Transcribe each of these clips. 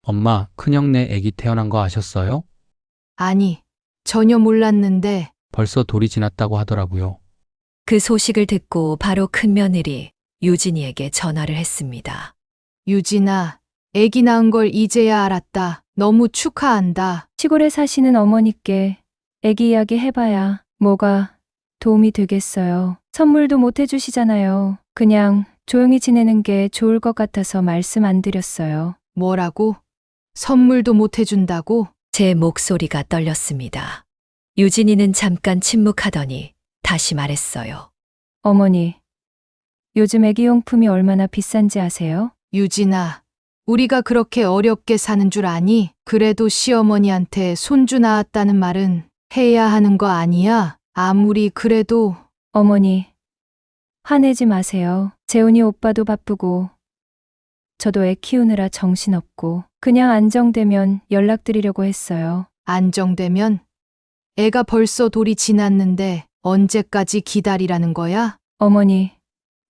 엄마, 큰형네 애기 태어난 거 아셨어요? 아니, 전혀 몰랐는데. 벌써 돌이 지났다고 하더라고요. 그 소식을 듣고 바로 큰며느리 유진이에게 전화를 했습니다. 유진아, 애기 낳은 걸 이제야 알았다. 너무 축하한다. 시골에 사시는 어머니께 애기 이야기 해봐야 뭐가 도움이 되겠어요. 선물도 못 해주시잖아요. 그냥 조용히 지내는 게 좋을 것 같아서 말씀 안 드렸어요. 뭐라고? 선물도 못 해준다고? 제 목소리가 떨렸습니다. 유진이는 잠깐 침묵하더니 다시 말했어요. 어머니, 요즘 애기용품이 얼마나 비싼지 아세요? 유진아, 우리가 그렇게 어렵게 사는 줄 아니? 그래도 시어머니한테 손주 낳았다는 말은 해야 하는 거 아니야? 아무리 그래도. 어머니, 화내지 마세요. 재훈이 오빠도 바쁘고 저도 애 키우느라 정신없고 그냥 안정되면 연락드리려고 했어요. 안정되면? 애가 벌써 돌이 지났는데 언제까지 기다리라는 거야? 어머니,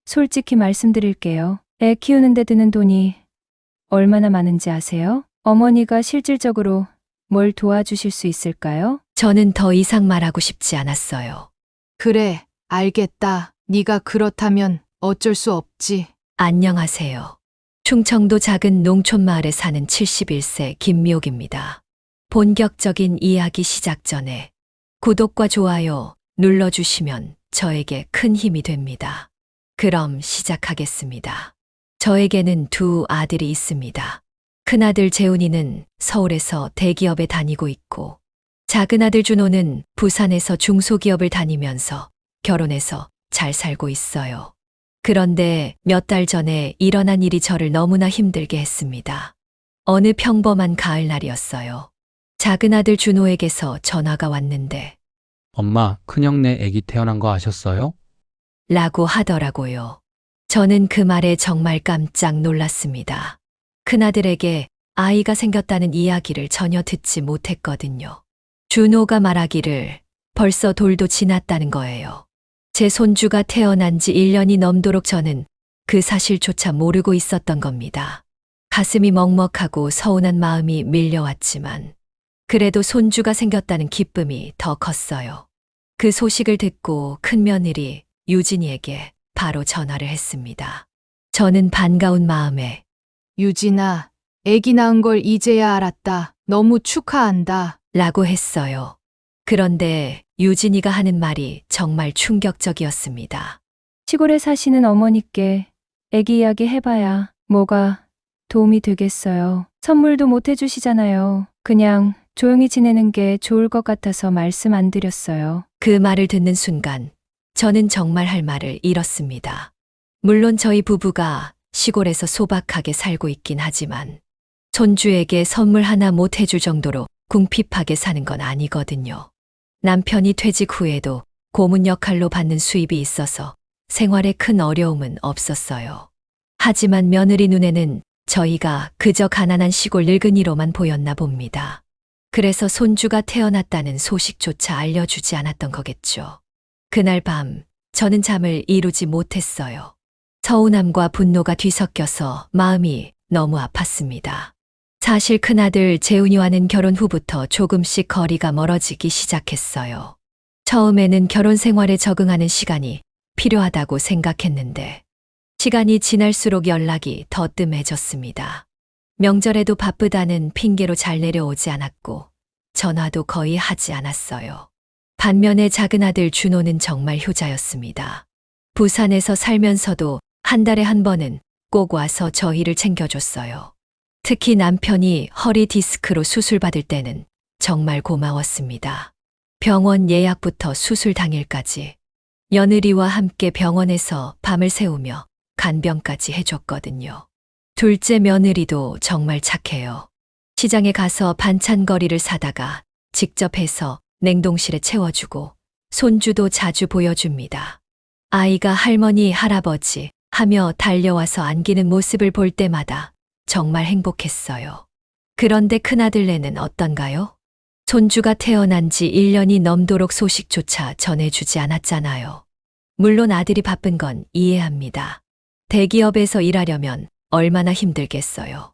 솔직히 말씀드릴게요. 애 키우는데 드는 돈이 얼마나 많은지 아세요? 어머니가 실질적으로 뭘 도와주실 수 있을까요? 저는 더 이상 말하고 싶지 않았어요. 그래, 알겠다. 네가 그렇다면 어쩔 수 없지. 안녕하세요. 충청도 작은 농촌 마을에 사는 71세 김미옥입니다. 본격적인 이야기 시작 전에 구독과 좋아요 눌러주시면 저에게 큰 힘이 됩니다. 그럼 시작하겠습니다. 저에게는 두 아들이 있습니다. 큰아들 재훈이는 서울에서 대기업에 다니고 있고 작은아들 준호는 부산에서 중소기업을 다니면서 결혼해서 잘 살고 있어요. 그런데 몇 달 전에 일어난 일이 저를 너무나 힘들게 했습니다. 어느 평범한 가을날이었어요. 작은아들 준호에게서 전화가 왔는데 엄마, 큰형네 애기 태어난 거 아셨어요? 라고 하더라고요. 저는 그 말에 정말 깜짝 놀랐습니다. 큰아들에게 아이가 생겼다는 이야기를 전혀 듣지 못했거든요. 준호가 말하기를 벌써 돌도 지났다는 거예요. 제 손주가 태어난 지 1년이 넘도록 저는 그 사실조차 모르고 있었던 겁니다. 가슴이 먹먹하고 서운한 마음이 밀려왔지만 그래도 손주가 생겼다는 기쁨이 더 컸어요. 그 소식을 듣고 큰며느리 유진이에게 바로 전화를 했습니다. 저는 반가운 마음에 유진아, 애기 낳은 걸 이제야 알았다. 너무 축하한다. 라고 했어요. 그런데 유진이가 하는 말이 정말 충격적이었습니다. 시골에 사시는 어머니께 애기 이야기 해봐야 뭐가 도움이 되겠어요. 선물도 못 해주시잖아요. 그냥 조용히 지내는 게 좋을 것 같아서 말씀 안 드렸어요. 그 말을 듣는 순간 저는 정말 할 말을 잃었습니다. 물론 저희 부부가 시골에서 소박하게 살고 있긴 하지만 손주에게 선물 하나 못 해줄 정도로 궁핍하게 사는 건 아니거든요. 남편이 퇴직 후에도 고문 역할로 받는 수입이 있어서 생활에 큰 어려움은 없었어요. 하지만 며느리 눈에는 저희가 그저 가난한 시골 늙은이로만 보였나 봅니다. 그래서 손주가 태어났다는 소식조차 알려주지 않았던 거겠죠. 그날 밤 저는 잠을 이루지 못했어요. 서운함과 분노가 뒤섞여서 마음이 너무 아팠습니다. 사실 큰아들 재훈이와는 결혼 후부터 조금씩 거리가 멀어지기 시작했어요. 처음에는 결혼 생활에 적응하는 시간이 필요하다고 생각했는데 시간이 지날수록 연락이 더 뜸해졌습니다. 명절에도 바쁘다는 핑계로 잘 내려오지 않았고 전화도 거의 하지 않았어요. 반면에 작은아들 준호는 정말 효자였습니다. 부산에서 살면서도 한 달에 한 번은 꼭 와서 저희를 챙겨줬어요. 특히 남편이 허리 디스크로 수술받을 때는 정말 고마웠습니다. 병원 예약부터 수술 당일까지 며느리와 함께 병원에서 밤을 새우며 간병까지 해줬거든요. 둘째 며느리도 정말 착해요. 시장에 가서 반찬거리를 사다가 직접 해서 냉동실에 채워주고 손주도 자주 보여줍니다. 아이가 할머니, 할아버지 하며 달려와서 안기는 모습을 볼 때마다 정말 행복했어요. 그런데 큰아들네는 어떤가요? 손주가 태어난 지 1년이 넘도록 소식조차 전해주지 않았잖아요. 물론 아들이 바쁜 건 이해합니다. 대기업에서 일하려면 얼마나 힘들겠어요.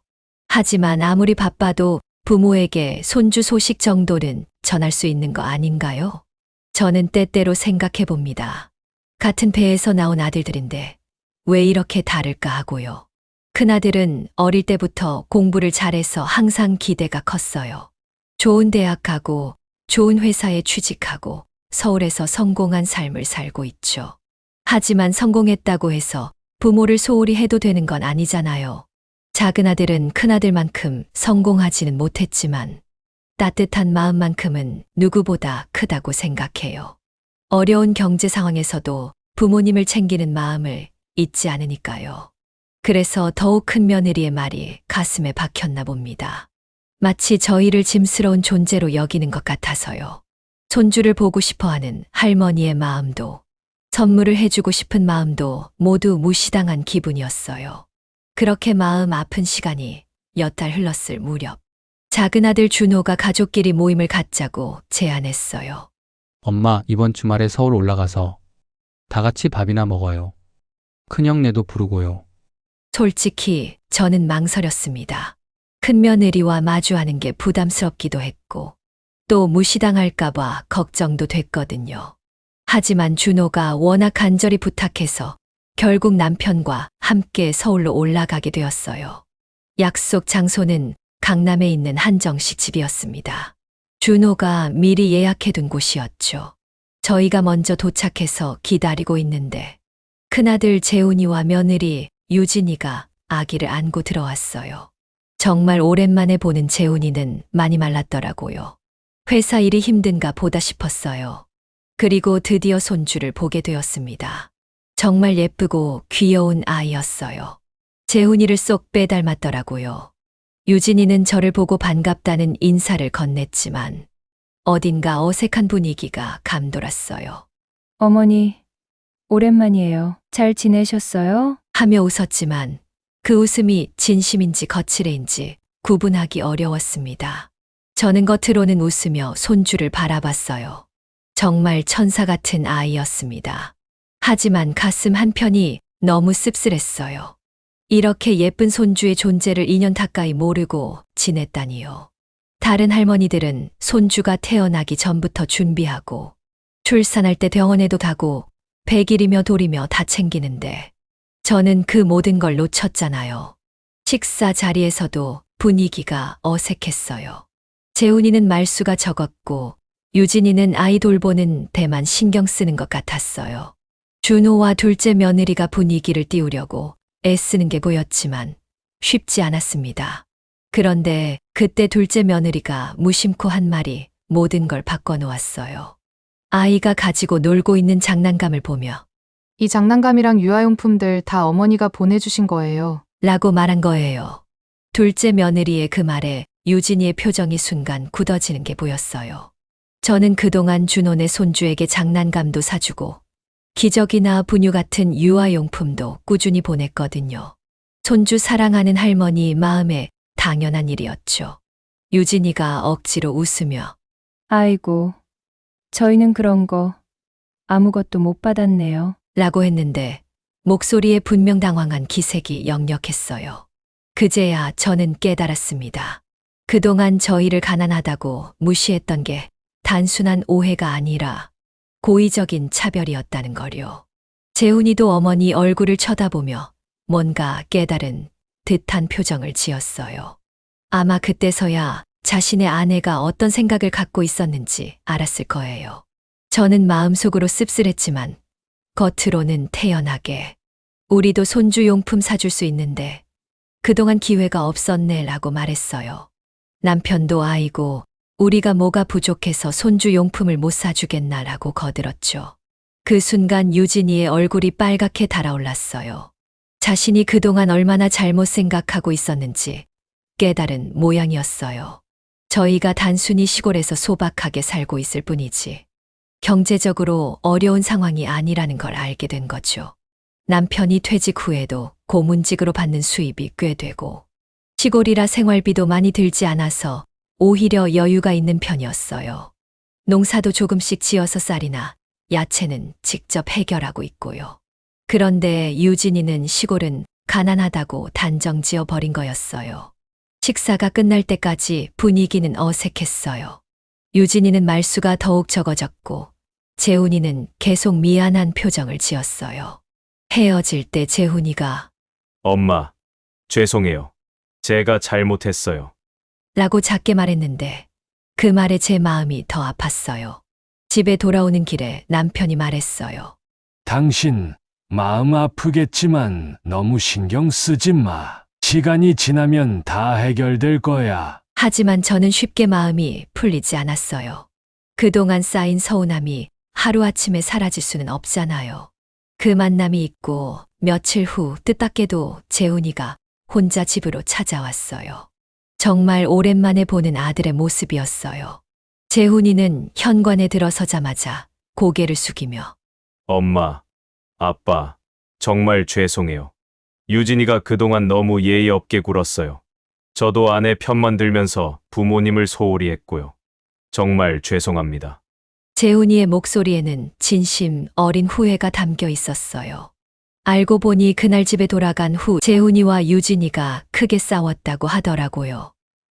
하지만 아무리 바빠도 부모에게 손주 소식 정도는 전할 수 있는 거 아닌가요? 저는 때때로 생각해 봅니다. 같은 배에서 나온 아들들인데 왜 이렇게 다를까 하고요. 큰아들은 어릴 때부터 공부를 잘해서 항상 기대가 컸어요. 좋은 대학 가고 좋은 회사에 취직하고 서울에서 성공한 삶을 살고 있죠. 하지만 성공했다고 해서 부모를 소홀히 해도 되는 건 아니잖아요. 작은 아들은 큰아들만큼 성공하지는 못했지만 따뜻한 마음만큼은 누구보다 크다고 생각해요. 어려운 경제 상황에서도 부모님을 챙기는 마음을 잊지 않으니까요. 그래서 더욱 큰 며느리의 말이 가슴에 박혔나 봅니다. 마치 저희를 짐스러운 존재로 여기는 것 같아서요. 손주를 보고 싶어하는 할머니의 마음도 선물을 해주고 싶은 마음도 모두 무시당한 기분이었어요. 그렇게 마음 아픈 시간이 몇 달 흘렀을 무렵 작은 아들 준호가 가족끼리 모임을 갖자고 제안했어요. 엄마, 이번 주말에 서울 올라가서 다 같이 밥이나 먹어요. 큰형네도 부르고요. 솔직히 저는 망설였습니다. 큰며느리와 마주하는 게 부담스럽기도 했고 또 무시당할까봐 걱정도 됐거든요. 하지만 준호가 워낙 간절히 부탁해서 결국 남편과 함께 서울로 올라가게 되었어요. 약속 장소는 강남에 있는 한정식 집이었습니다. 준호가 미리 예약해둔 곳이었죠. 저희가 먼저 도착해서 기다리고 있는데 큰아들 재훈이와 며느리 유진이가 아기를 안고 들어왔어요. 정말 오랜만에 보는 재훈이는 많이 말랐더라고요. 회사 일이 힘든가 보다 싶었어요. 그리고 드디어 손주를 보게 되었습니다. 정말 예쁘고 귀여운 아이였어요. 재훈이를 쏙 빼닮았더라고요. 유진이는 저를 보고 반갑다는 인사를 건넸지만 어딘가 어색한 분위기가 감돌았어요. 어머니, 오랜만이에요. 잘 지내셨어요? 하며 웃었지만 그 웃음이 진심인지 거칠애인지 구분하기 어려웠습니다. 저는 겉으로는 웃으며 손주를 바라봤어요. 정말 천사 같은 아이였습니다. 하지만 가슴 한편이 너무 씁쓸했어요. 이렇게 예쁜 손주의 존재를 2년 가까이 모르고 지냈다니요. 다른 할머니들은 손주가 태어나기 전부터 준비하고 출산할 때 병원에도 가고 100일이며 돌이며 다 챙기는데 저는 그 모든 걸 놓쳤잖아요. 식사 자리에서도 분위기가 어색했어요. 재훈이는 말수가 적었고 유진이는 아이 돌보는 데만 신경 쓰는 것 같았어요. 준호와 둘째 며느리가 분위기를 띄우려고 애쓰는 게 보였지만 쉽지 않았습니다. 그런데 그때 둘째 며느리가 무심코 한 말이 모든 걸 바꿔놓았어요. 아이가 가지고 놀고 있는 장난감을 보며 이 장난감이랑 유아용품들 다 어머니가 보내주신 거예요. 라고 말한 거예요. 둘째 며느리의 그 말에 유진이의 표정이 순간 굳어지는 게 보였어요. 저는 그동안 준호네 손주에게 장난감도 사주고 기저귀나 분유 같은 유아용품도 꾸준히 보냈거든요. 손주 사랑하는 할머니 마음에 당연한 일이었죠. 유진이가 억지로 웃으며 아이고, 저희는 그런 거 아무것도 못 받았네요. 라고 했는데 목소리에 분명 당황한 기색이 역력했어요. 그제야 저는 깨달았습니다. 그동안 저희를 가난하다고 무시했던 게 단순한 오해가 아니라 고의적인 차별이었다는 거요. 재훈이도 어머니 얼굴을 쳐다보며 뭔가 깨달은 듯한 표정을 지었어요. 아마 그때서야 자신의 아내가 어떤 생각을 갖고 있었는지 알았을 거예요. 저는 마음속으로 씁쓸했지만 겉으로는 태연하게 우리도 손주 용품 사줄 수 있는데 그동안 기회가 없었네 라고 말했어요. 남편도 아이고 우리가 뭐가 부족해서 손주 용품을 못 사주겠나 라고 거들었죠. 그 순간 유진이의 얼굴이 빨갛게 달아올랐어요. 자신이 그동안 얼마나 잘못 생각하고 있었는지 깨달은 모양이었어요. 저희가 단순히 시골에서 소박하게 살고 있을 뿐이지 경제적으로 어려운 상황이 아니라는 걸 알게 된 거죠. 남편이 퇴직 후에도 고문직으로 받는 수입이 꽤 되고 시골이라 생활비도 많이 들지 않아서 오히려 여유가 있는 편이었어요. 농사도 조금씩 지어서 쌀이나 야채는 직접 해결하고 있고요. 그런데 유진이는 시골은 가난하다고 단정 지어 버린 거였어요. 식사가 끝날 때까지 분위기는 어색했어요. 유진이는 말수가 더욱 적어졌고 재훈이는 계속 미안한 표정을 지었어요. 헤어질 때 재훈이가 엄마, 죄송해요. 제가 잘못했어요. 라고 작게 말했는데 그 말에 제 마음이 더 아팠어요. 집에 돌아오는 길에 남편이 말했어요. 당신 마음 아프겠지만 너무 신경 쓰지 마. 시간이 지나면 다 해결될 거야. 하지만 저는 쉽게 마음이 풀리지 않았어요. 그동안 쌓인 서운함이 하루아침에 사라질 수는 없잖아요. 그 만남이 있고 며칠 후 뜻밖에도 재훈이가 혼자 집으로 찾아왔어요. 정말 오랜만에 보는 아들의 모습이었어요. 재훈이는 현관에 들어서자마자 고개를 숙이며 엄마, 아빠, 정말 죄송해요. 유진이가 그동안 너무 예의 없게 굴었어요. 저도 아내 편만 들면서 부모님을 소홀히 했고요. 정말 죄송합니다. 재훈이의 목소리에는 진심 어린 후회가 담겨 있었어요. 알고 보니 그날 집에 돌아간 후 재훈이와 유진이가 크게 싸웠다고 하더라고요.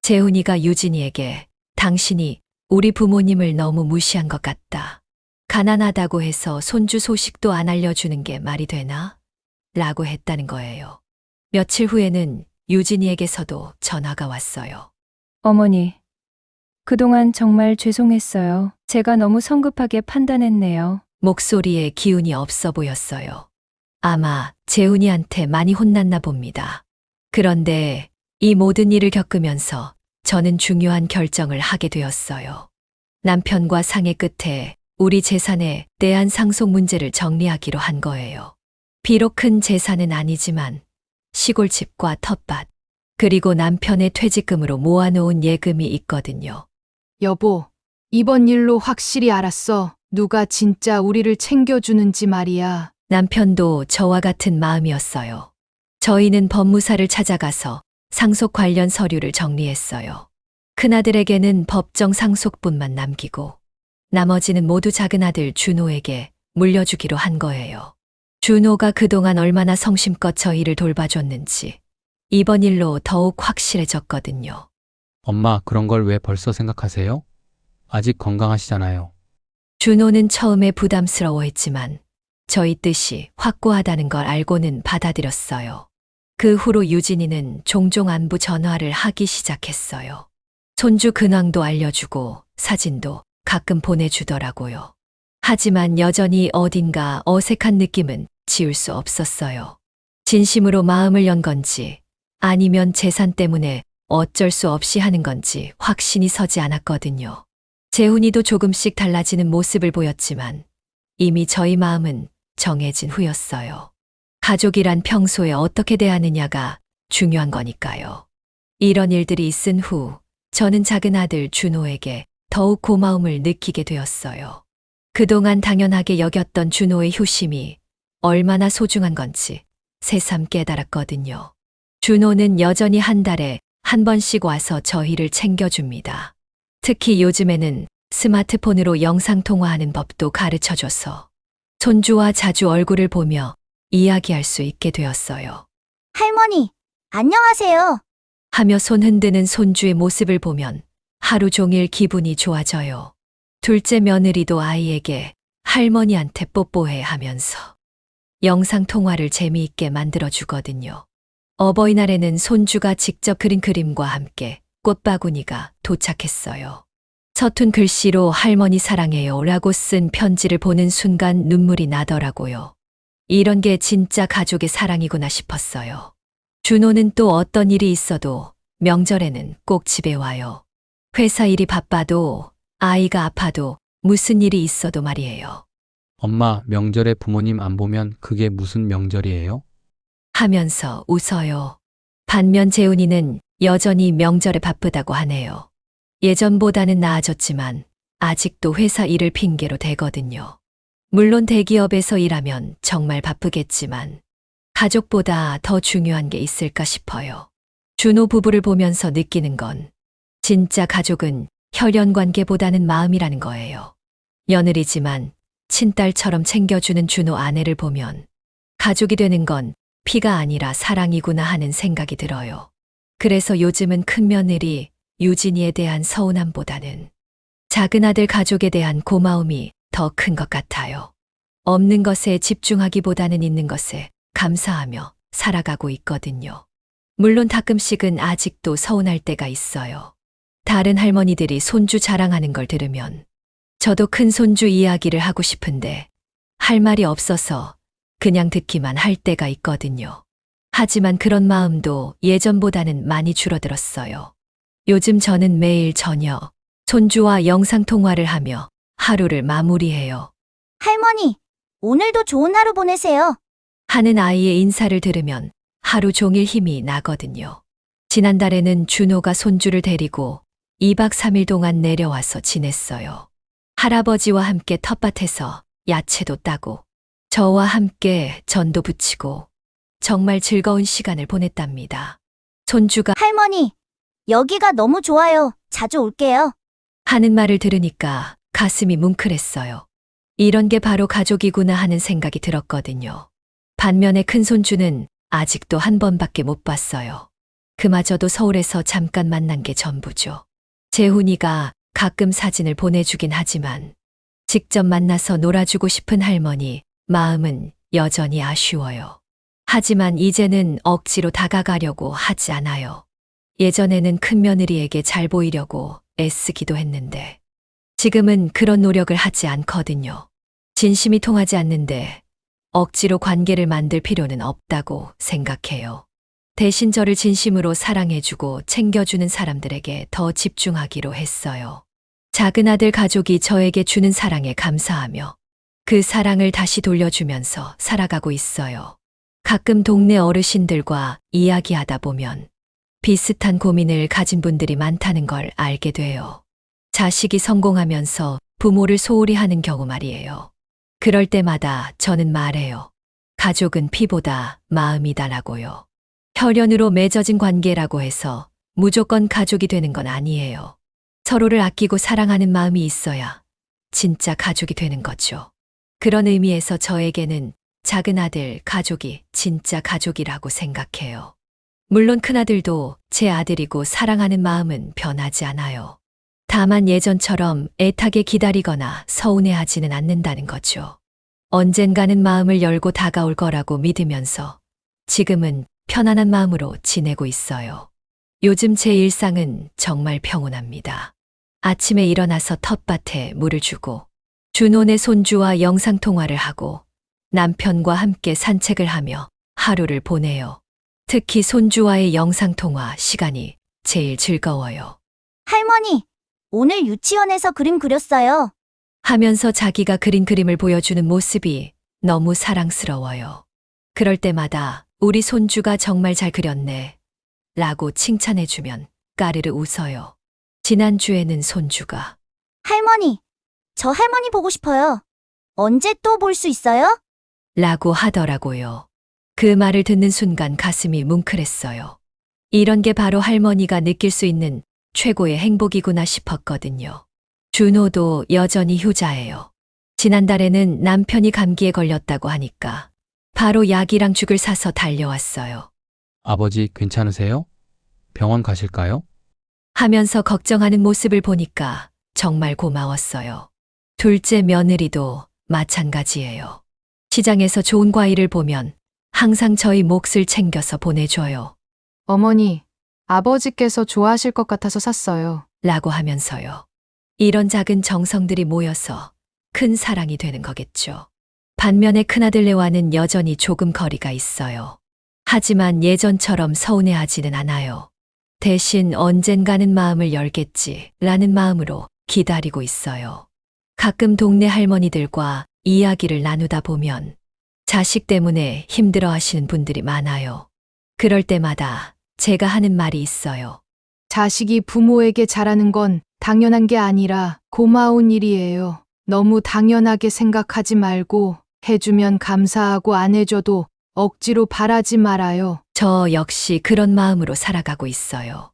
재훈이가 유진이에게 당신이 우리 부모님을 너무 무시한 것 같다. 가난하다고 해서 손주 소식도 안 알려주는 게 말이 되나? 라고 했다는 거예요. 며칠 후에는 유진이에게서도 전화가 왔어요. 어머니, 그동안 정말 죄송했어요. 제가 너무 성급하게 판단했네요. 목소리에 기운이 없어 보였어요. 아마 재훈이한테 많이 혼났나 봅니다. 그런데 이 모든 일을 겪으면서 저는 중요한 결정을 하게 되었어요. 남편과 상의 끝에 우리 재산에 대한 상속 문제를 정리하기로 한 거예요. 비록 큰 재산은 아니지만 시골집과 텃밭, 그리고 남편의 퇴직금으로 모아놓은 예금이 있거든요. 여보, 이번 일로 확실히 알았어. 누가 진짜 우리를 챙겨주는지 말이야. 남편도 저와 같은 마음이었어요. 저희는 법무사를 찾아가서 상속 관련 서류를 정리했어요. 큰아들에게는 법정 상속분만 남기고 나머지는 모두 작은아들 준호에게 물려주기로 한 거예요. 준호가 그동안 얼마나 성심껏 저희를 돌봐줬는지 이번 일로 더욱 확실해졌거든요. 엄마, 그런 걸 왜 벌써 생각하세요? 아직 건강하시잖아요. 준호는 처음에 부담스러워했지만 저희 뜻이 확고하다는 걸 알고는 받아들였어요. 그 후로 유진이는 종종 안부 전화를 하기 시작했어요. 손주 근황도 알려주고 사진도 가끔 보내주더라고요. 하지만 여전히 어딘가 어색한 느낌은 지울 수 없었어요. 진심으로 마음을 연 건지 아니면 재산 때문에 어쩔 수 없이 하는 건지 확신이 서지 않았거든요. 재훈이도 조금씩 달라지는 모습을 보였지만 이미 저희 마음은 정해진 후였어요. 가족이란 평소에 어떻게 대하느냐가 중요한 거니까요. 이런 일들이 있은 후 저는 작은 아들 준호에게 더욱 고마움을 느끼게 되었어요. 그동안 당연하게 여겼던 준호의 효심이 얼마나 소중한 건지 새삼 깨달았거든요. 준호는 여전히 한 달에 한 번씩 와서 저희를 챙겨줍니다. 특히 요즘에는 스마트폰으로 영상통화하는 법도 가르쳐줘서 손주와 자주 얼굴을 보며 이야기할 수 있게 되었어요. 할머니, 안녕하세요. 하며 손 흔드는 손주의 모습을 보면 하루 종일 기분이 좋아져요. 둘째 며느리도 아이에게 할머니한테 뽀뽀해 하면서 영상통화를 재미있게 만들어주거든요. 어버이날에는 손주가 직접 그린 그림과 함께 꽃바구니가 도착했어요. 서툰 글씨로 할머니 사랑해요 라고 쓴 편지를 보는 순간 눈물이 나더라고요. 이런 게 진짜 가족의 사랑이구나 싶었어요. 준호는 또 어떤 일이 있어도 명절에는 꼭 집에 와요. 회사 일이 바빠도 아이가 아파도 무슨 일이 있어도 말이에요. 엄마, 명절에 부모님 안 보면 그게 무슨 명절이에요? 하면서 웃어요. 반면 재훈이는 여전히 명절에 바쁘다고 하네요. 예전보다는 나아졌지만 아직도 회사 일을 핑계로 대거든요. 물론 대기업에서 일하면 정말 바쁘겠지만 가족보다 더 중요한 게 있을까 싶어요. 준호 부부를 보면서 느끼는 건 진짜 가족은 혈연 관계보다는 마음이라는 거예요. 며느리지만 친딸처럼 챙겨주는 준호 아내를 보면 가족이 되는 건 피가 아니라 사랑이구나 하는 생각이 들어요. 그래서 요즘은 큰며느리 유진이에 대한 서운함보다는 작은 아들 가족에 대한 고마움이 더 큰 것 같아요. 없는 것에 집중하기보다는 있는 것에 감사하며 살아가고 있거든요. 물론 가끔씩은 아직도 서운할 때가 있어요. 다른 할머니들이 손주 자랑하는 걸 들으면 저도 큰 손주 이야기를 하고 싶은데 할 말이 없어서 그냥 듣기만 할 때가 있거든요. 하지만 그런 마음도 예전보다는 많이 줄어들었어요. 요즘 저는 매일 저녁 손주와 영상통화를 하며 하루를 마무리해요. 할머니, 오늘도 좋은 하루 보내세요. 하는 아이의 인사를 들으면 하루 종일 힘이 나거든요. 지난달에는 준호가 손주를 데리고 2박 3일 동안 내려와서 지냈어요. 할아버지와 함께 텃밭에서 야채도 따고 저와 함께 전도 부치고 정말 즐거운 시간을 보냈답니다. 손주가 할머니, 여기가 너무 좋아요. 자주 올게요. 하는 말을 들으니까 가슴이 뭉클했어요. 이런 게 바로 가족이구나 하는 생각이 들었거든요. 반면에 큰 손주는 아직도 한 번밖에 못 봤어요. 그마저도 서울에서 잠깐 만난 게 전부죠. 재훈이가 가끔 사진을 보내주긴 하지만 직접 만나서 놀아주고 싶은 할머니 마음은 여전히 아쉬워요. 하지만 이제는 억지로 다가가려고 하지 않아요. 예전에는 큰며느리에게 잘 보이려고 애쓰기도 했는데 지금은 그런 노력을 하지 않거든요. 진심이 통하지 않는데 억지로 관계를 만들 필요는 없다고 생각해요. 대신 저를 진심으로 사랑해주고 챙겨주는 사람들에게 더 집중하기로 했어요. 작은 아들 가족이 저에게 주는 사랑에 감사하며 그 사랑을 다시 돌려주면서 살아가고 있어요. 가끔 동네 어르신들과 이야기하다 보면 비슷한 고민을 가진 분들이 많다는 걸 알게 돼요. 자식이 성공하면서 부모를 소홀히 하는 경우 말이에요. 그럴 때마다 저는 말해요. 가족은 피보다 마음이다라고요. 혈연으로 맺어진 관계라고 해서 무조건 가족이 되는 건 아니에요. 서로를 아끼고 사랑하는 마음이 있어야 진짜 가족이 되는 거죠. 그런 의미에서 저에게는 작은 아들 가족이 진짜 가족이라고 생각해요. 물론 큰아들도 제 아들이고 사랑하는 마음은 변하지 않아요. 다만 예전처럼 애타게 기다리거나 서운해하지는 않는다는 거죠. 언젠가는 마음을 열고 다가올 거라고 믿으면서 지금은 편안한 마음으로 지내고 있어요. 요즘 제 일상은 정말 평온합니다. 아침에 일어나서 텃밭에 물을 주고 준호네 손주와 영상통화를 하고 남편과 함께 산책을 하며 하루를 보내요. 특히 손주와의 영상통화 시간이 제일 즐거워요. 할머니, 오늘 유치원에서 그림 그렸어요. 하면서 자기가 그린 그림을 보여주는 모습이 너무 사랑스러워요. 그럴 때마다 우리 손주가 정말 잘 그렸네 라고 칭찬해주면 까르르 웃어요. 지난주에는 손주가 할머니, 저 할머니 보고 싶어요. 언제 또 볼 수 있어요? 라고 하더라고요. 그 말을 듣는 순간 가슴이 뭉클했어요. 이런 게 바로 할머니가 느낄 수 있는 최고의 행복이구나 싶었거든요. 준호도 여전히 효자예요. 지난달에는 남편이 감기에 걸렸다고 하니까 바로 약이랑 죽을 사서 달려왔어요. 아버지 괜찮으세요? 병원 가실까요? 하면서 걱정하는 모습을 보니까 정말 고마웠어요. 둘째 며느리도 마찬가지예요. 시장에서 좋은 과일을 보면 항상 저희 몫을 챙겨서 보내줘요. 어머니, 아버지께서 좋아하실 것 같아서 샀어요. 라고 하면서요. 이런 작은 정성들이 모여서 큰 사랑이 되는 거겠죠. 반면에 큰아들네와는 여전히 조금 거리가 있어요. 하지만 예전처럼 서운해하지는 않아요. 대신 언젠가는 마음을 열겠지 라는 마음으로 기다리고 있어요. 가끔 동네 할머니들과 이야기를 나누다 보면 자식 때문에 힘들어 하시는 분들이 많아요. 그럴 때마다 제가 하는 말이 있어요. 자식이 부모에게 잘하는 건 당연한 게 아니라 고마운 일이에요. 너무 당연하게 생각하지 말고 해주면 감사하고 안 해줘도 억지로 바라지 말아요. 저 역시 그런 마음으로 살아가고 있어요.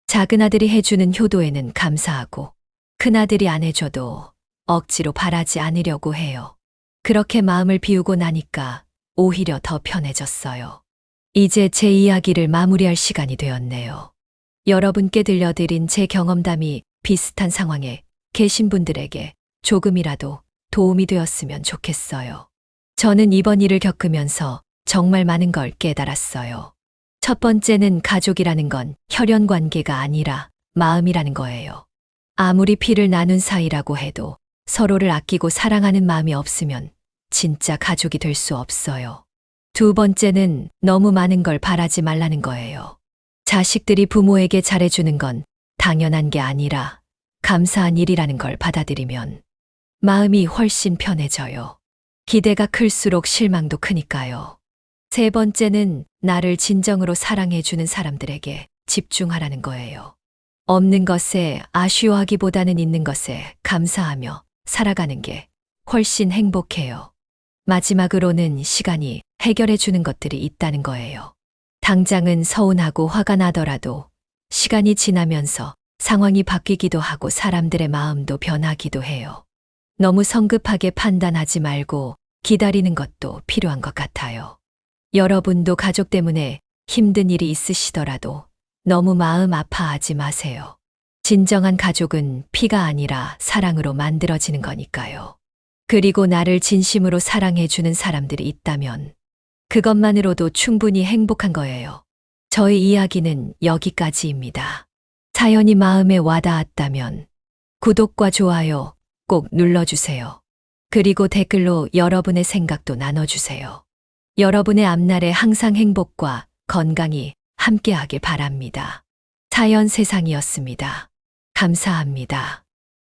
작은 아들이 해주는 효도에는 감사하고 큰아들이 안 해줘도 억지로 바라지 않으려고 해요. 그렇게 마음을 비우고 나니까 오히려 더 편해졌어요. 이제 제 이야기를 마무리할 시간이 되었네요. 여러분께 들려드린 제 경험담이 비슷한 상황에 계신 분들에게 조금이라도 도움이 되었으면 좋겠어요. 저는 이번 일을 겪으면서 정말 많은 걸 깨달았어요. 첫 번째는 가족이라는 건 혈연 관계가 아니라 마음이라는 거예요. 아무리 피를 나눈 사이라고 해도 서로를 아끼고 사랑하는 마음이 없으면 진짜 가족이 될 수 없어요. 두 번째는 너무 많은 걸 바라지 말라는 거예요. 자식들이 부모에게 잘해주는 건 당연한 게 아니라 감사한 일이라는 걸 받아들이면 마음이 훨씬 편해져요. 기대가 클수록 실망도 크니까요. 세 번째는 나를 진정으로 사랑해주는 사람들에게 집중하라는 거예요. 없는 것에 아쉬워하기보다는 있는 것에 감사하며 살아가는 게 훨씬 행복해요. 마지막으로는 시간이 해결해 주는 것들이 있다는 거예요. 당장은 서운하고 화가 나더라도 시간이 지나면서 상황이 바뀌기도 하고 사람들의 마음도 변하기도 해요. 너무 성급하게 판단하지 말고 기다리는 것도 필요한 것 같아요. 여러분도 가족 때문에 힘든 일이 있으시더라도 너무 마음 아파하지 마세요. 진정한 가족은 피가 아니라 사랑으로 만들어지는 거니까요. 그리고 나를 진심으로 사랑해주는 사람들이 있다면 그것만으로도 충분히 행복한 거예요. 저의 이야기는 여기까지입니다. 사연이 마음에 와닿았다면 구독과 좋아요 꼭 눌러주세요. 그리고 댓글로 여러분의 생각도 나눠주세요. 여러분의 앞날에 항상 행복과 건강이 함께하길 바랍니다. 사연 세상이었습니다. 감사합니다.